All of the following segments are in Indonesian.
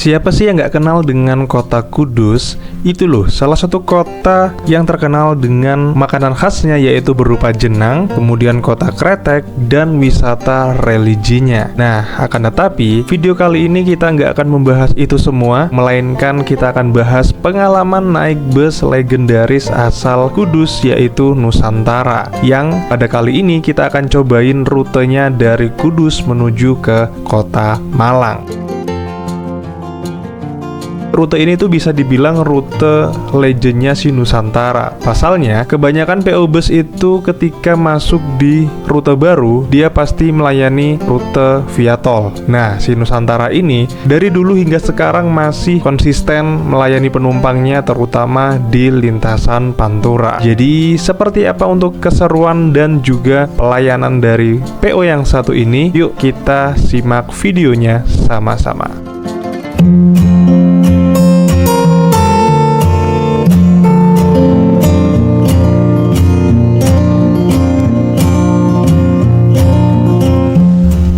Siapa sih yang nggak kenal dengan kota Kudus? Itu loh, salah satu kota yang terkenal dengan makanan khasnya yaitu berupa jenang, kemudian kota kretek, dan wisata religinya. Nah, akan tetapi, video kali ini kita nggak akan membahas itu semua, melainkan kita akan bahas pengalaman naik bus legendaris asal Kudus yaitu Nusantara, yang pada kali ini kita akan cobain rutenya dari Kudus menuju ke kota Malang. Rute ini tuh bisa dibilang rute legendnya si Nusantara. Pasalnya, kebanyakan PO Bus itu ketika masuk di rute baru, dia pasti melayani rute via tol. Nah, si Nusantara ini dari dulu hingga sekarang masih konsisten melayani penumpangnya, terutama di lintasan Pantura. Jadi, seperti apa untuk keseruan dan juga pelayanan dari PO yang satu ini? Yuk kita simak videonya sama-sama.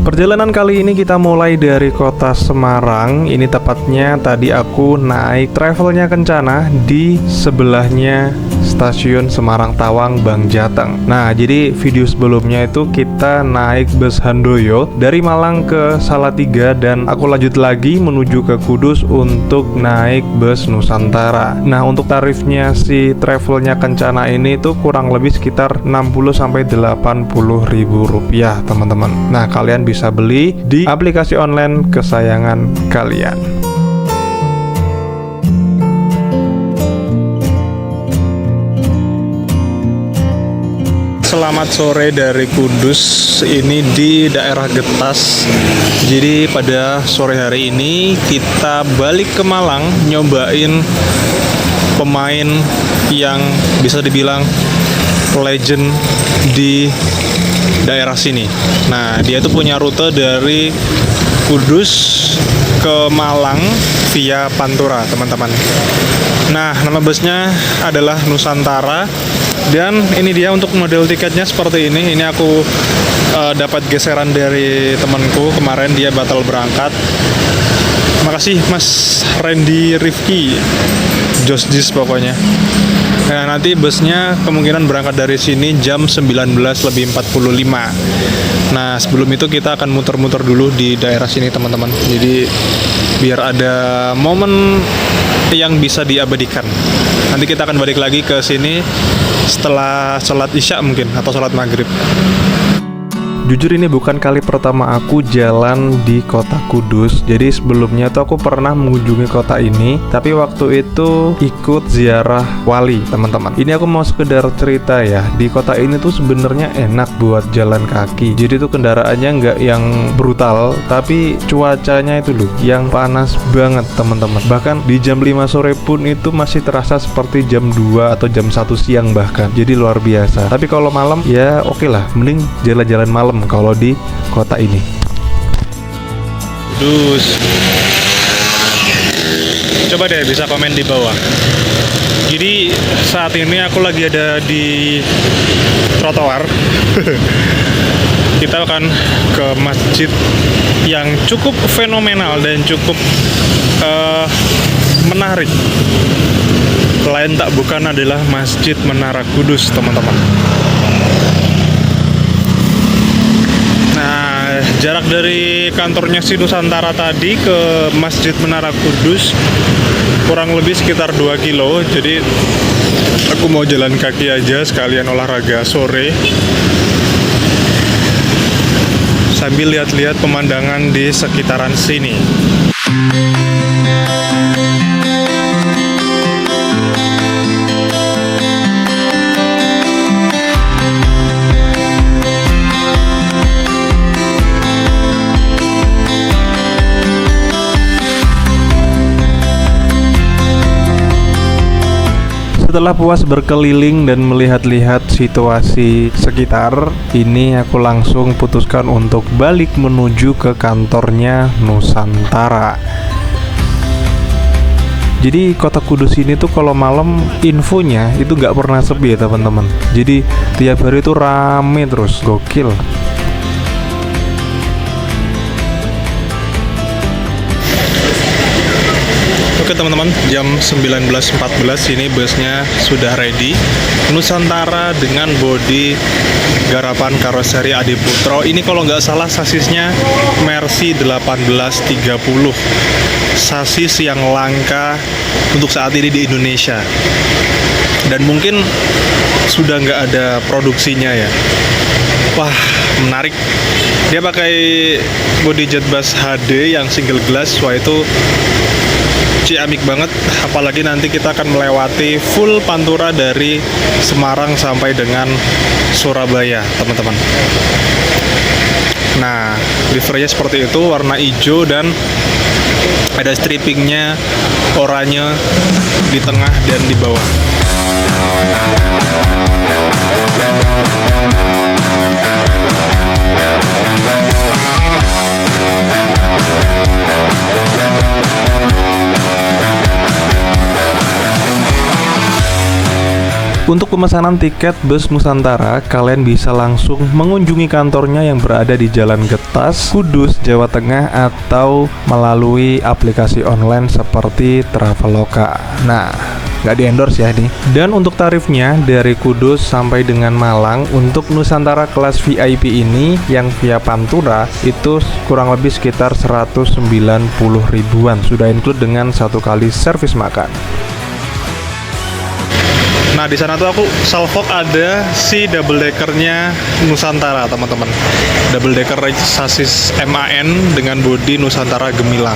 Perjalanan kali ini kita mulai dari kota Semarang. Ini tepatnya tadi aku naik travelnya Kencana, di sebelahnya stasiun Semarang Tawang Bang Jateng. Nah, jadi video sebelumnya itu kita naik bus Handoyo dari Malang ke Salatiga, dan aku lanjut lagi menuju ke Kudus untuk naik bus Nusantara. Nah, untuk tarifnya si travelnya Kencana ini tuh kurang lebih sekitar 60-80 ribu rupiah, teman-teman. Nah, kalian bisa beli di aplikasi online kesayangan kalian. Selamat sore dari Kudus, ini di daerah Getas. Jadi pada sore hari ini kita balik ke Malang, nyobain pemain yang bisa dibilang legend di daerah sini. Nah, dia itu punya rute dari Kudus ke Malang via Pantura, teman-teman. Nah, nama busnya adalah Nusantara, dan ini dia untuk model tiketnya seperti ini. Ini aku dapat geseran dari temanku, kemarin dia batal berangkat. Makasih Mas Randy Rifki, Josjis pokoknya. Nah, nanti busnya kemungkinan berangkat dari sini jam 19:45. Nah, sebelum itu kita akan muter-muter dulu di daerah sini, teman-teman. Jadi biar ada momen yang bisa diabadikan. Nanti kita akan balik lagi ke sini setelah sholat Isya mungkin, atau sholat maghrib. Jujur ini bukan kali pertama aku jalan di kota Kudus. Jadi sebelumnya tuh aku pernah mengunjungi kota ini, tapi waktu itu ikut ziarah wali, teman-teman. Ini aku mau sekedar cerita ya. Di kota ini tuh sebenarnya enak buat jalan kaki. Jadi tuh kendaraannya nggak yang brutal, tapi cuacanya itu loh yang panas banget, teman-teman. Bahkan di jam 5 sore pun itu masih terasa seperti jam 2 atau jam 1 siang bahkan. Jadi luar biasa. Tapi kalau malam ya oke lah, mending jalan-jalan malam kalau di kota ini. Kudus. Coba deh bisa komen di bawah. Jadi saat ini aku lagi ada di trotoar. Kita akan ke masjid yang cukup fenomenal dan cukup menarik. Lain tak bukan adalah Masjid Menara Kudus, teman-teman. Jarak dari kantornya si Nusantara tadi ke Masjid Menara Kudus kurang lebih sekitar 2 kilo. Jadi aku mau jalan kaki aja sekalian olahraga sore, sambil lihat-lihat pemandangan di sekitaran sini. Setelah puas berkeliling dan melihat-lihat situasi sekitar, ini aku langsung putuskan untuk balik menuju ke kantornya Nusantara. Jadi kota Kudus ini tuh kalau malam infonya itu nggak pernah sepi ya, teman-teman. Jadi tiap hari tuh rame terus, gokil. Oke teman-teman, jam 19.14 ini busnya sudah ready. Nusantara dengan bodi garapan karoseri Adi Putro. Ini kalau nggak salah sasisnya Mercy 1830. Sasis yang langka untuk saat ini di Indonesia. Dan mungkin sudah nggak ada produksinya ya. Wah, menarik. Dia pakai bodi Jetbus HD yang single glass. Wah, itu ciamik banget, apalagi nanti kita akan melewati full Pantura dari Semarang sampai dengan Surabaya, teman-teman. Nah, livernya seperti itu, warna hijau dan ada stripingnya oranye di tengah dan di bawah. Untuk pemesanan tiket bus Nusantara, kalian bisa langsung mengunjungi kantornya yang berada di Jalan Getas, Kudus, Jawa Tengah, atau melalui aplikasi online seperti Traveloka. Nah, nggak di-endorse ya nih. Dan untuk tarifnya dari Kudus sampai dengan Malang untuk Nusantara kelas VIP ini yang via Pantura itu kurang lebih sekitar 190 ribuan, sudah include dengan 1 kali servis makan. Nah, di sana tuh aku salvok ada si double deckernya Nusantara, teman-teman. Double decker sasis MAN dengan bodi Nusantara Gemilang.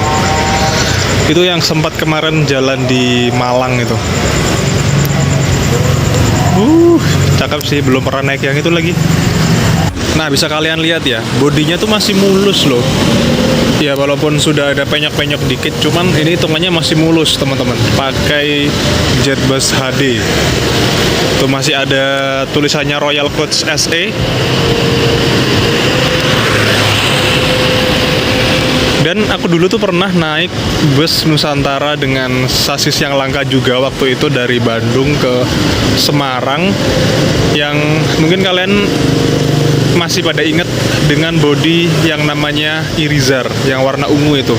Itu yang sempat kemarin jalan di Malang itu. Cakep sih, belum pernah naik yang itu lagi. Nah, bisa kalian lihat ya, bodinya tuh masih mulus loh. Ya, walaupun sudah ada penyok-penyok dikit, cuman ini hitungannya masih mulus, teman-teman. Pakai Jetbus HD. Tuh masih ada tulisannya Royal Coach SE. Dan aku dulu tuh pernah naik bus Nusantara dengan sasis yang langka juga waktu itu dari Bandung ke Semarang, yang mungkin kalian masih pada inget dengan bodi yang namanya Irizar yang warna ungu itu.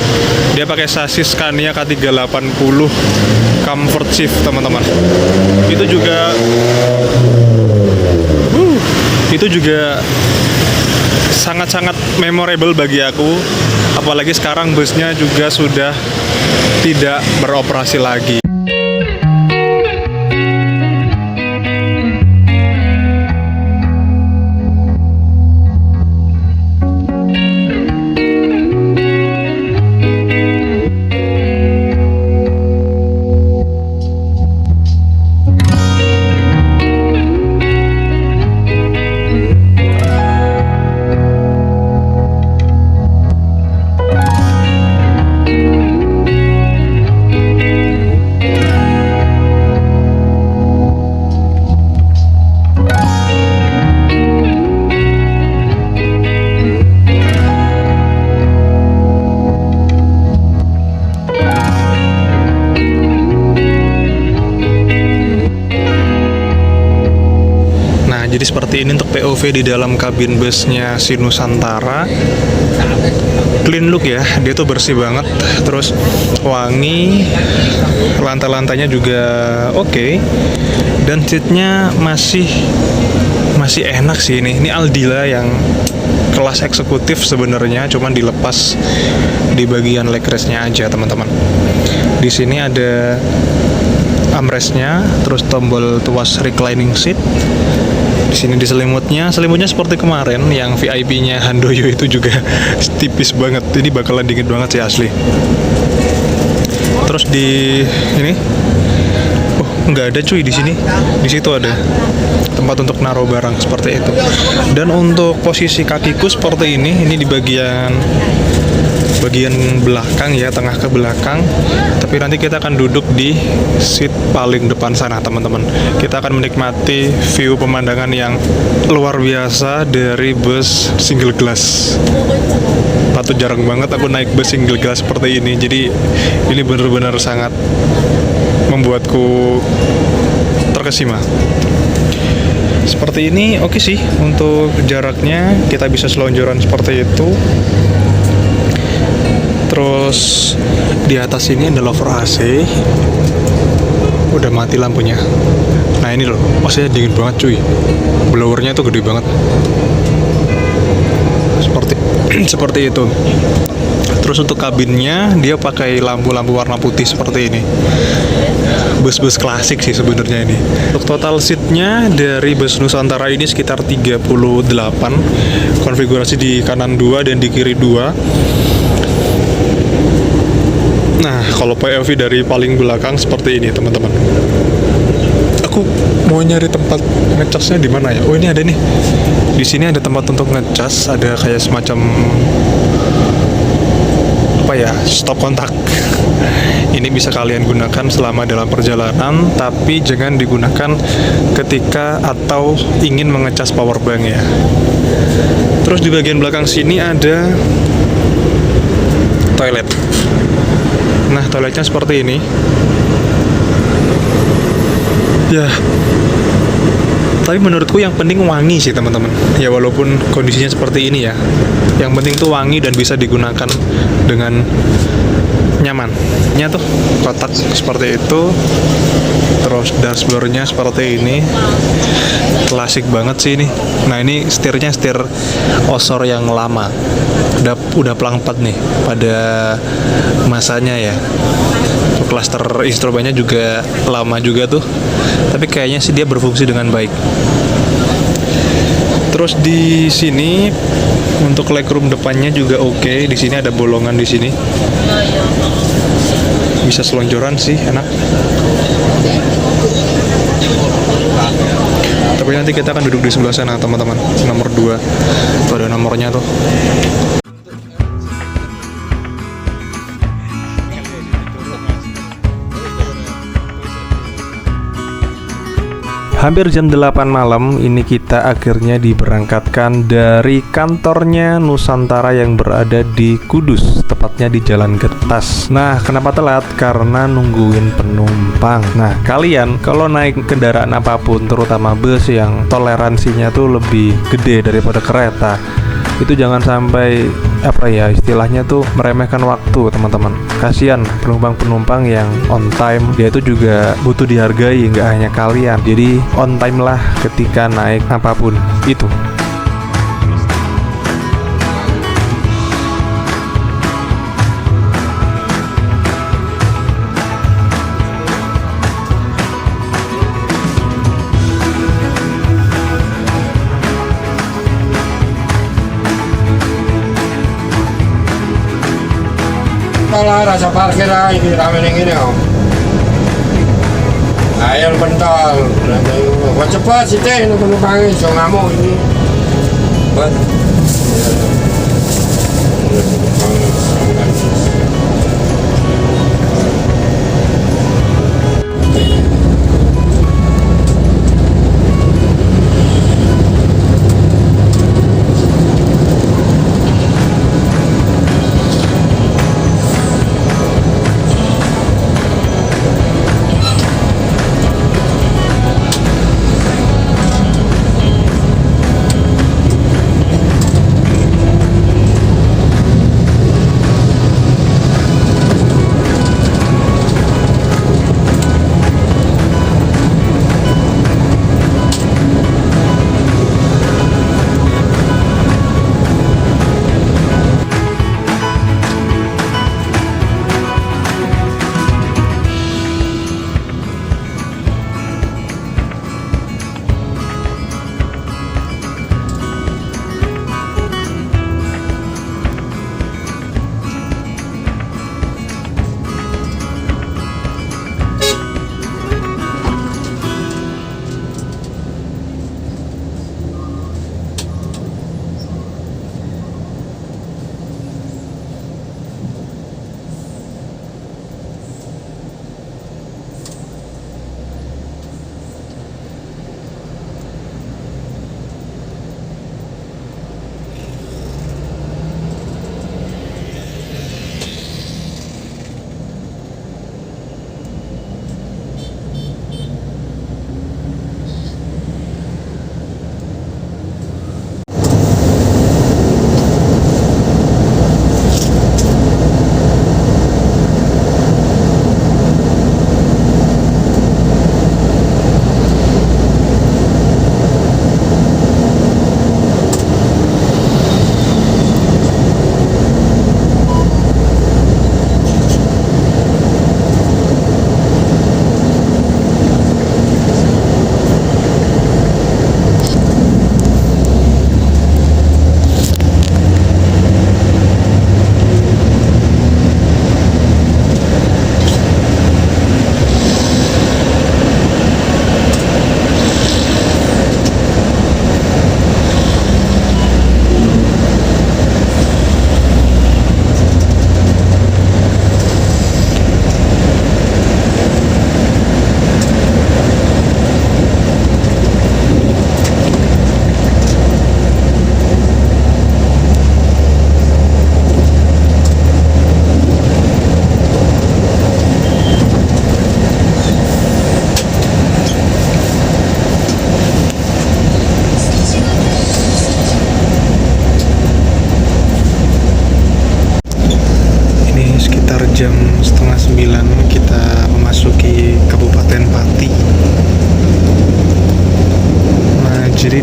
Dia pakai sasis Scania K380 Comfort Shift, teman-teman. Itu juga sangat-sangat memorable bagi aku, apalagi sekarang busnya juga sudah tidak beroperasi lagi. Jadi seperti ini untuk POV di dalam kabin busnya si Nusantara. Clean look ya, dia tuh bersih banget, terus wangi, lantai-lantainya juga oke. Dan seatnya masih enak sih ini. Ini Aldila yang kelas eksekutif sebenarnya, cuman dilepas di bagian leg restnya aja, teman-teman. Di sini ada armrestnya, terus tombol tuas reclining seat. Di sini di selimutnya seperti kemarin yang VIP-nya Handoyo itu juga tipis banget. Ini bakalan dingin banget sih asli. Terus di ini, nggak ada cuy di sini. Di situ ada tempat untuk naruh barang seperti itu. Dan untuk posisi kakiku seperti ini di bagian belakang ya, tengah ke belakang. Tapi nanti kita akan duduk di seat paling depan sana, teman-teman. Kita akan menikmati view pemandangan yang luar biasa dari bus single glass. Patut jarang banget aku naik bus single glass seperti ini. Jadi ini benar-benar sangat membuatku terkesima. Seperti ini oke sih, untuk jaraknya kita bisa selonjoran seperti itu. Terus di atas ini ada lover AC. Udah mati lampunya. Nah ini loh, maksudnya dingin banget cuy. Blowernya tuh gede banget. Seperti seperti itu. Terus untuk kabinnya dia pakai lampu-lampu warna putih seperti ini. Bus-bus klasik sih sebenarnya ini. Untuk total seatnya dari bus Nusantara ini sekitar 38. Konfigurasi di kanan 2 dan di kiri 2. Nah, kalau POV dari paling belakang seperti ini, teman-teman. Aku mau nyari tempat ngecasnya di mana ya? Oh, ini ada nih. Di sini ada tempat untuk ngecas, ada kayak semacam apa ya? Stop kontak. Ini bisa kalian gunakan selama dalam perjalanan, tapi jangan digunakan ketika atau ingin mengecas powerbank ya. Terus di bagian belakang sini ada toilet. Nah, toiletnya seperti ini. Ya, tapi menurutku yang penting wangi sih teman-teman. Ya walaupun kondisinya seperti ini ya, yang penting tuh wangi dan bisa digunakan dengan nyaman. Nya tuh kotak seperti itu. Terus dashboardnya seperti ini. Klasik banget sih ini. Nah ini setirnya setir Osor yang lama. Udah pelang 4 nih pada masanya ya. Cluster instrumennya juga lama juga tuh. Tapi kayaknya sih dia berfungsi dengan baik. Terus di sini untuk legroom depannya juga oke. Di sini ada bolongan di sini. Bisa selonjoran sih, enak. Tapi nanti kita akan duduk di sebelah sana, teman-teman. Nomor 2. Tuh ada nomornya tuh. Hampir jam 8 malam ini kita akhirnya diberangkatkan dari kantornya Nusantara yang berada di Kudus, tepatnya di Jalan Getas. Nah, kenapa telat? Karena nungguin penumpang. Nah, kalian kalau naik kendaraan apapun, terutama bus yang toleransinya tuh lebih gede daripada kereta, itu jangan sampai istilahnya tuh meremehkan waktu, teman-teman. Kasian penumpang-penumpang yang on time, dia itu juga butuh dihargai, nggak hanya kalian. Jadi on time lah ketika naik apapun itu. Kalau rasa parkir ini rame ini om. Ayo pentol, kok cepat sih teh penumpangnya so ngamuk ini. Buat.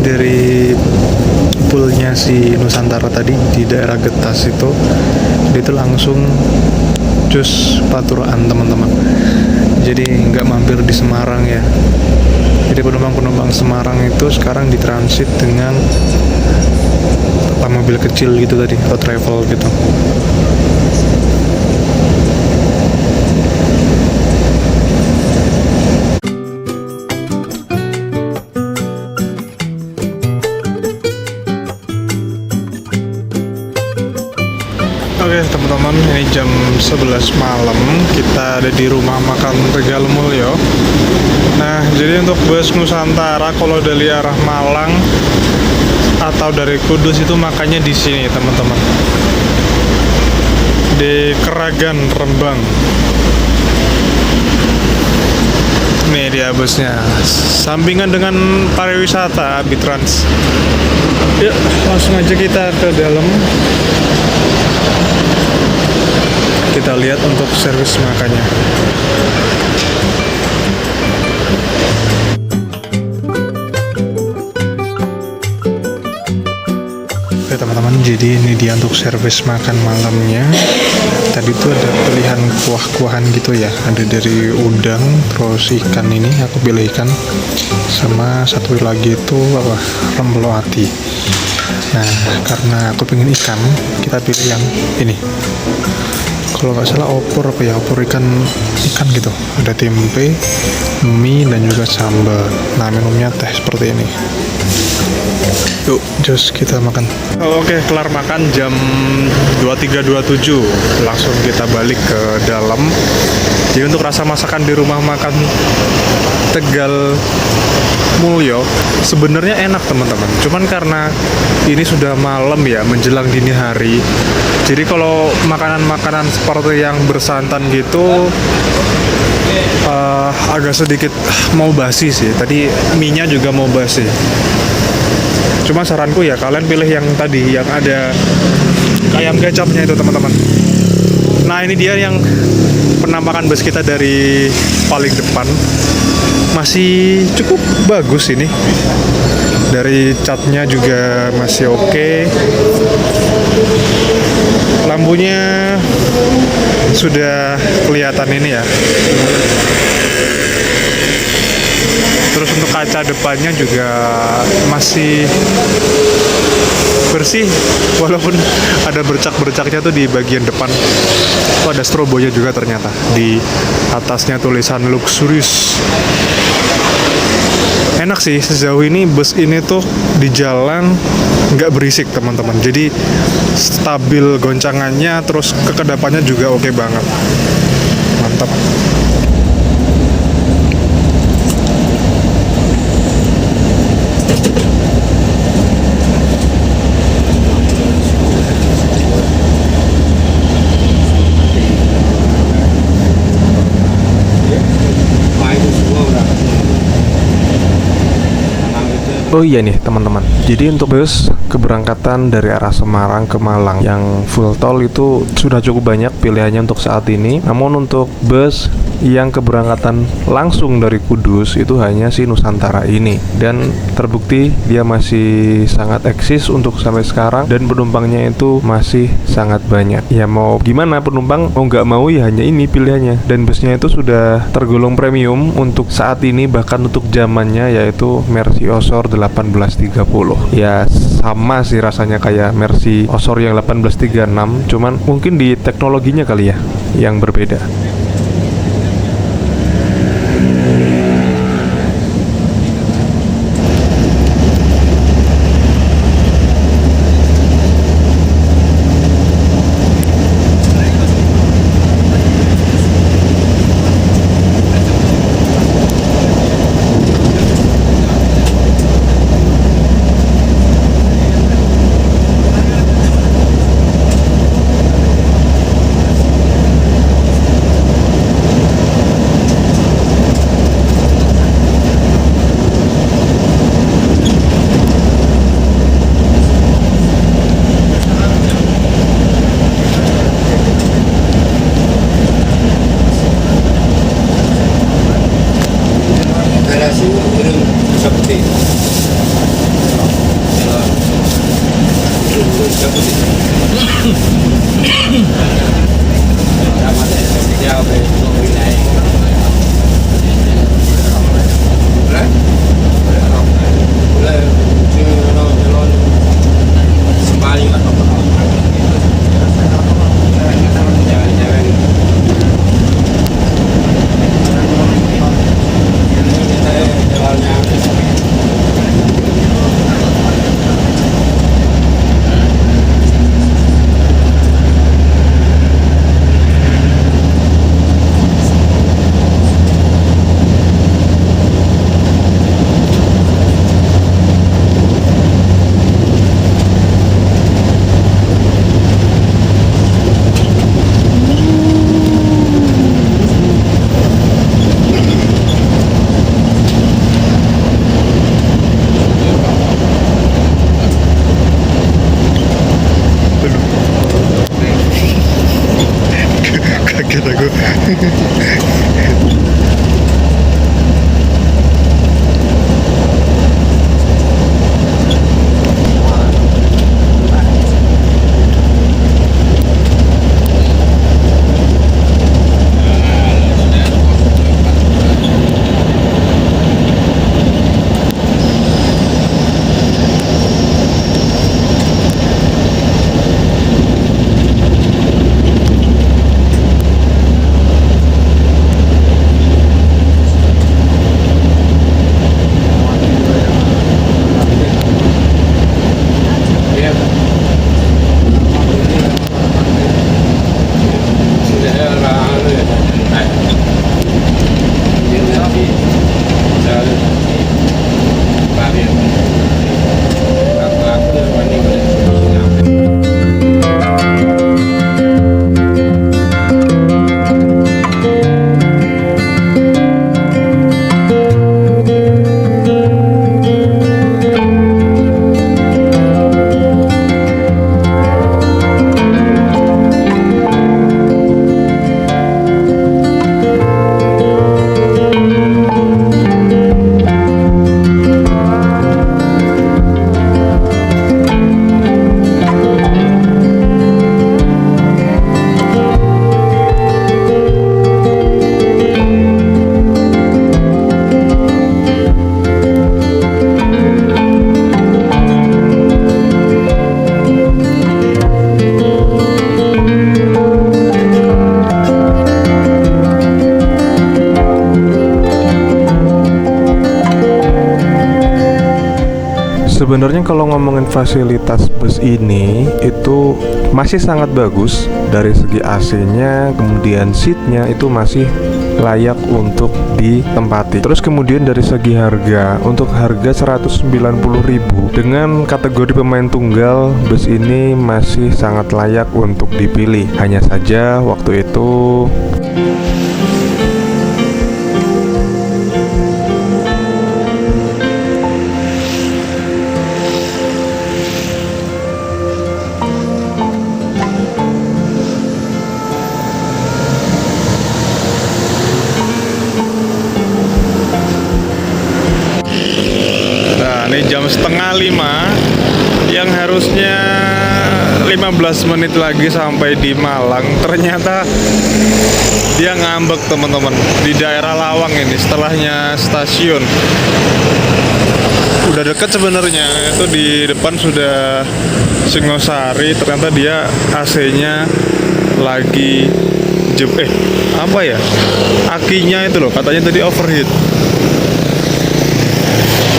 dari poolnya si Nusantara tadi di daerah Getas itu, dia itu langsung cus Paturuan teman-teman. Jadi nggak mampir di Semarang ya. Jadi penumpang Semarang itu sekarang ditransit dengan mobil kecil gitu tadi, atau travel gitu. Oke teman-teman, ini jam 11 malam, kita ada di rumah makan Tegal Mulyo. Nah, jadi untuk bus Nusantara kalau dari arah Malang atau dari Kudus itu makannya di sini teman-teman, di Keragan Rembang. Nih dia busnya, sampingan dengan pariwisata Abitrans. Yuk, langsung aja kita ke dalam. Kita lihat untuk servis makannya. Oke teman-teman, jadi ini dia untuk servis makan malamnya. Tadi tuh ada pilihan kuah-kuahan gitu ya, ada dari udang, terus ikan, ini aku pilih ikan, sama satu lagi itu apa, rembelo ati. Nah, karena aku pengen ikan, kita pilih yang ini. Kalau nggak salah opor apa ya, opor ikan gitu. Ada tempe, mie, dan juga sambal. Nah, minumnya teh seperti ini. Yuk, just kita makan. Oke, kelar makan jam 23.27. Langsung kita balik ke dalam. Jadi untuk rasa masakan di rumah makan Tegal Mulyo sebenarnya enak teman-teman. Cuman karena ini sudah malam ya, menjelang dini hari. Jadi kalau makanan-makanan seperti yang bersantan gitu agak sedikit mau basi sih. Tadi mie-nya juga mau basi. Cuma saranku ya kalian pilih yang tadi, yang ada ayam kecapnya itu teman-teman. Nah, ini dia yang penampakan bus kita dari paling depan. Masih cukup bagus ini. Dari catnya juga masih oke. Lampunya sudah kelihatan ini ya. Terus untuk kaca depannya juga masih bersih, walaupun ada bercak-bercaknya tuh di bagian depan. Oh, ada strobonya juga ternyata. Di atasnya tulisan luxurious. Enak sih, sejauh ini bus ini tuh di jalan nggak berisik teman-teman. Jadi stabil goncangannya, terus kekedapannya juga oke banget. Mantap. Oh iya nih teman-teman, jadi untuk bus keberangkatan dari arah Semarang ke Malang yang full tol itu sudah cukup banyak pilihannya untuk saat ini. Namun untuk bus yang keberangkatan langsung dari Kudus itu hanya si Nusantara ini, dan terbukti dia masih sangat eksis untuk sampai sekarang, dan penumpangnya itu masih sangat banyak. Ya mau gimana, penumpang mau nggak mau ya hanya ini pilihannya. Dan busnya itu sudah tergolong premium untuk saat ini, bahkan untuk zamannya, yaitu Mercy Osor 1830. Ya sama sih rasanya kayak Mercy Osor yang 1836, cuman mungkin di teknologinya kali ya yang berbeda. Sebenarnya kalau ngomongin fasilitas bus ini itu masih sangat bagus dari segi AC-nya, kemudian seatnya itu masih layak untuk ditempati. Terus kemudian dari segi harga, untuk harga 190.000 dengan kategori pemain tunggal, bus ini masih sangat layak untuk dipilih. Hanya saja waktu itu jam setengah 5 yang harusnya 15 menit lagi sampai di Malang, ternyata dia ngambek teman-teman di daerah Lawang ini setelahnya stasiun. Udah deket sebenarnya, itu di depan sudah Singosari, ternyata dia AC-nya lagi apa ya, akinya itu loh katanya tadi overheat.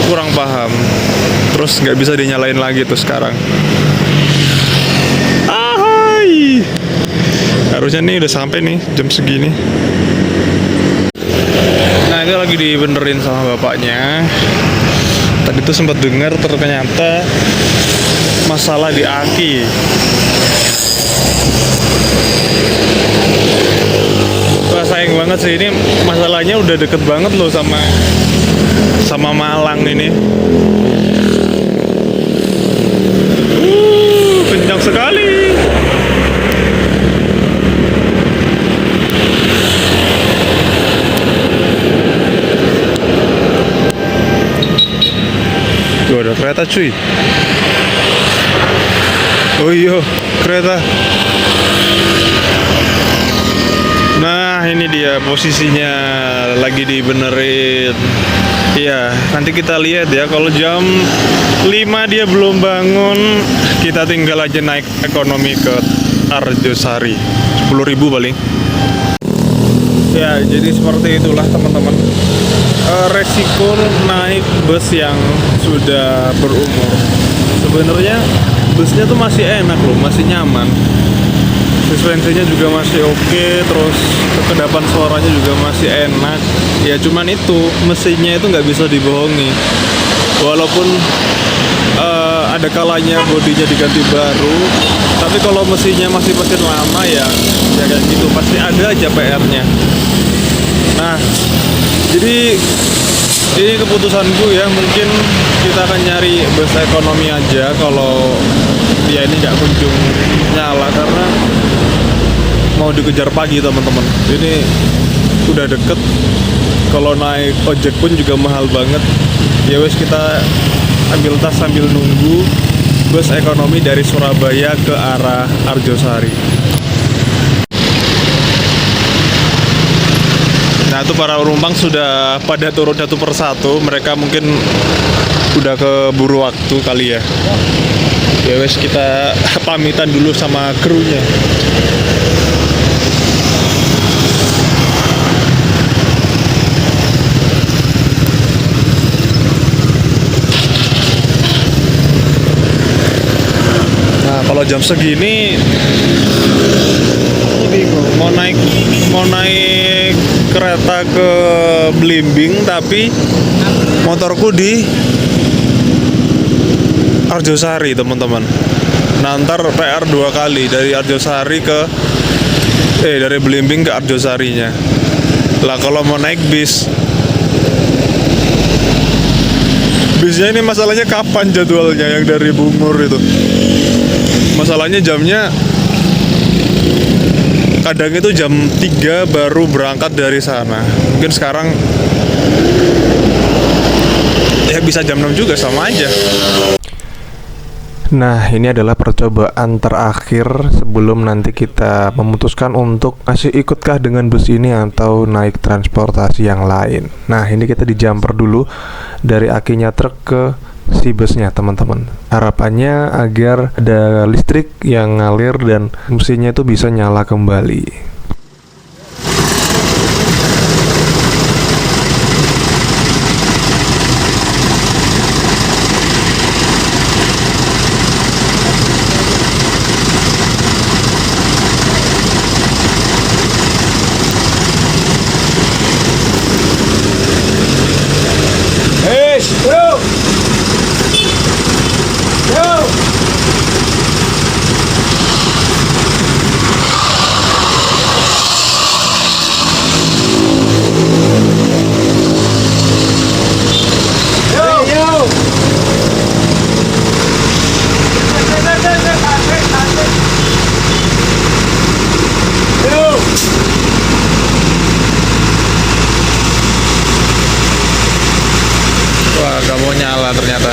Kurang paham, terus nggak bisa dinyalain lagi tuh sekarang. Ahai, harusnya nih udah sampai nih jam segini. Nah itu lagi dibenerin sama bapaknya. Tadi tuh sempat dengar ternyata masalah di aki. Wah sayang banget sih, ini masalahnya udah deket banget loh sama Malang ini. Kencang sekali. Tuh ada kereta cuy. Oh iya, kereta. Nah ini dia posisinya lagi dibenerin. Iya, nanti kita lihat ya. Kalau jam 5 dia belum bangun, kita tinggal aja naik ekonomi ke Arjosari. 10.000 paling. Ya, jadi seperti itulah teman-teman. Resiko naik bus yang sudah berumur. Sebenarnya busnya tuh masih enak loh, masih nyaman. Suspensinya juga masih oke, terus kekedapan suaranya juga masih enak. Ya cuman itu mesinnya itu nggak bisa dibohongi. Walaupun ada kalanya bodinya diganti baru, tapi kalau mesinnya masih mesin lama ya kayak gitu, pasti ada aja PR-nya. Nah, jadi ini keputusanku ya, mungkin kita akan nyari bus ekonomi aja kalau dia ini nggak kunjung nyala, karena mau dikejar pagi teman-teman. Ini udah deket. Kalau naik ojek pun juga mahal banget. Ya wes, kita ambil tas sambil nunggu bus ekonomi dari Surabaya ke arah Arjosari. Nah, itu para penumpang sudah pada turun satu persatu. Mereka mungkin udah keburu waktu kali ya. Ya wes, kita pamitan dulu sama krunya. Nah, kalau jam segini ini mau naik kereta ke Blimbing, tapi motorku di Arjosari teman-teman. Nah, ntar PR 2 kali dari Arjosari dari Blimbing ke Arjosarinya. Lah kalau mau naik bisnya ini masalahnya kapan jadwalnya yang dari Bungur itu. Masalahnya jamnya kadang itu jam 3 baru berangkat dari sana. Mungkin sekarang ya bisa jam 6 juga, sama aja. Nah, ini adalah percobaan terakhir sebelum nanti kita memutuskan untuk masih ikutkah dengan bus ini atau naik transportasi yang lain. Nah, ini kita dijumper dulu dari akinya truk ke si busnya teman-teman. Harapannya agar ada listrik yang ngalir dan mesinnya itu bisa nyala kembali. Wah, gak mau nyala ternyata.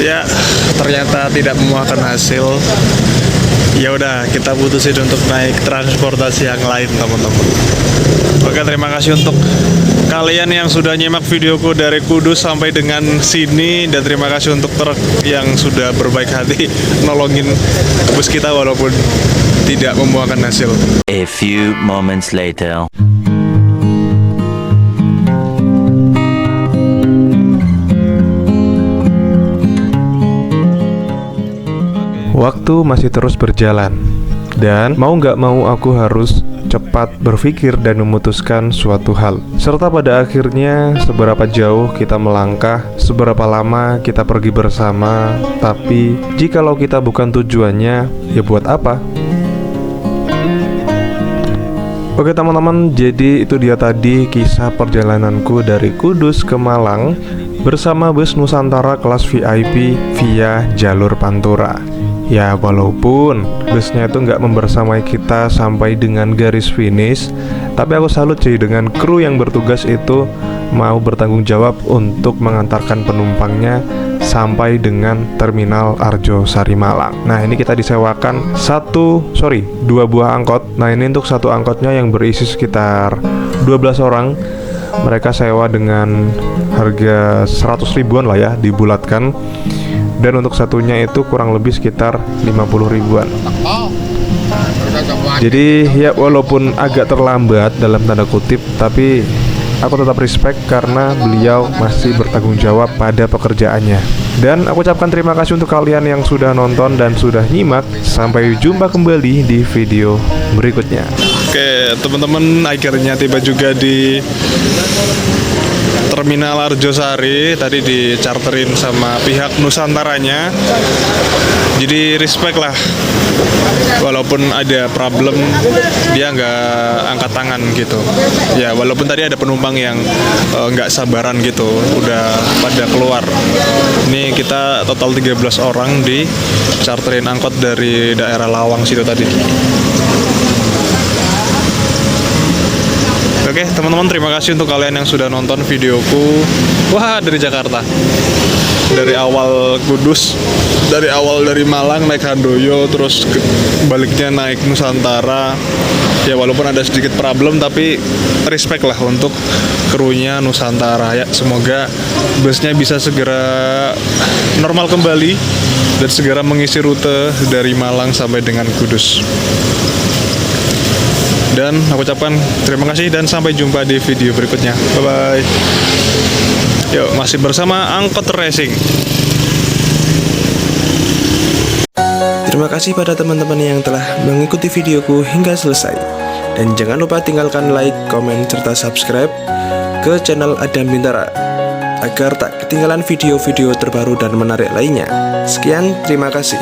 Ya, ternyata tidak memuahkan hasil. Ya udah, kita putusin untuk naik transportasi yang lain teman-teman. Oke, terima kasih untuk kalian yang sudah nyimak videoku dari Kudus sampai dengan sini, dan terima kasih untuk truk yang sudah berbaik hati nolongin bus kita walaupun tidak membuahkan hasil. A few moments later. Waktu masih terus berjalan, dan mau nggak mau aku harus cepat berpikir dan memutuskan suatu hal. Serta pada akhirnya seberapa jauh kita melangkah, seberapa lama kita pergi bersama, tapi jikalau kita bukan tujuannya, ya buat apa? Oke teman-teman, jadi itu dia tadi kisah perjalananku dari Kudus ke Malang bersama bus Nusantara kelas VIP via jalur Pantura. Ya, walaupun busnya itu nggak membersamai kita sampai dengan garis finish, tapi aku salut sih dengan kru yang bertugas itu mau bertanggung jawab untuk mengantarkan penumpangnya sampai dengan terminal Arjosari Malang. Nah, ini kita disewakan 2 buah angkot. Nah, ini untuk satu angkotnya yang berisi sekitar 12 orang. Mereka sewa dengan harga 100 ribuan lah ya, dibulatkan. Dan untuk satunya itu kurang lebih sekitar 50 ribuan. Jadi ya walaupun agak terlambat dalam tanda kutip, tapi aku tetap respect karena beliau masih bertanggung jawab pada pekerjaannya. Dan aku ucapkan terima kasih untuk kalian yang sudah nonton dan sudah nyimak. Sampai jumpa kembali di video berikutnya. Oke teman-teman, akhirnya tiba juga di Terminal Arjosari tadi dicharterin sama pihak Nusantaranya. Jadi respect lah, walaupun ada problem dia nggak angkat tangan gitu ya, walaupun tadi ada penumpang yang nggak sabaran gitu udah pada keluar. Ini kita total 13 orang di charterin angkot dari daerah Lawang situ tadi. Oke teman-teman, terima kasih untuk kalian yang sudah nonton videoku. Wah, dari Jakarta, dari awal Kudus, dari awal dari Malang naik Handoyo, terus baliknya naik Nusantara. Ya walaupun ada sedikit problem, tapi respect lah untuk krunya Nusantara ya. Semoga busnya bisa segera normal kembali dan segera mengisi rute dari Malang sampai dengan Kudus. Dan aku ucapkan terima kasih dan sampai jumpa di video berikutnya. Bye-bye. Yuk, masih bersama Angkot Racing. Terima kasih pada teman-teman yang telah mengikuti videoku hingga selesai. Dan jangan lupa tinggalkan like, komen, serta subscribe ke channel Adam Bintara agar tak ketinggalan video-video terbaru dan menarik lainnya. Sekian, terima kasih.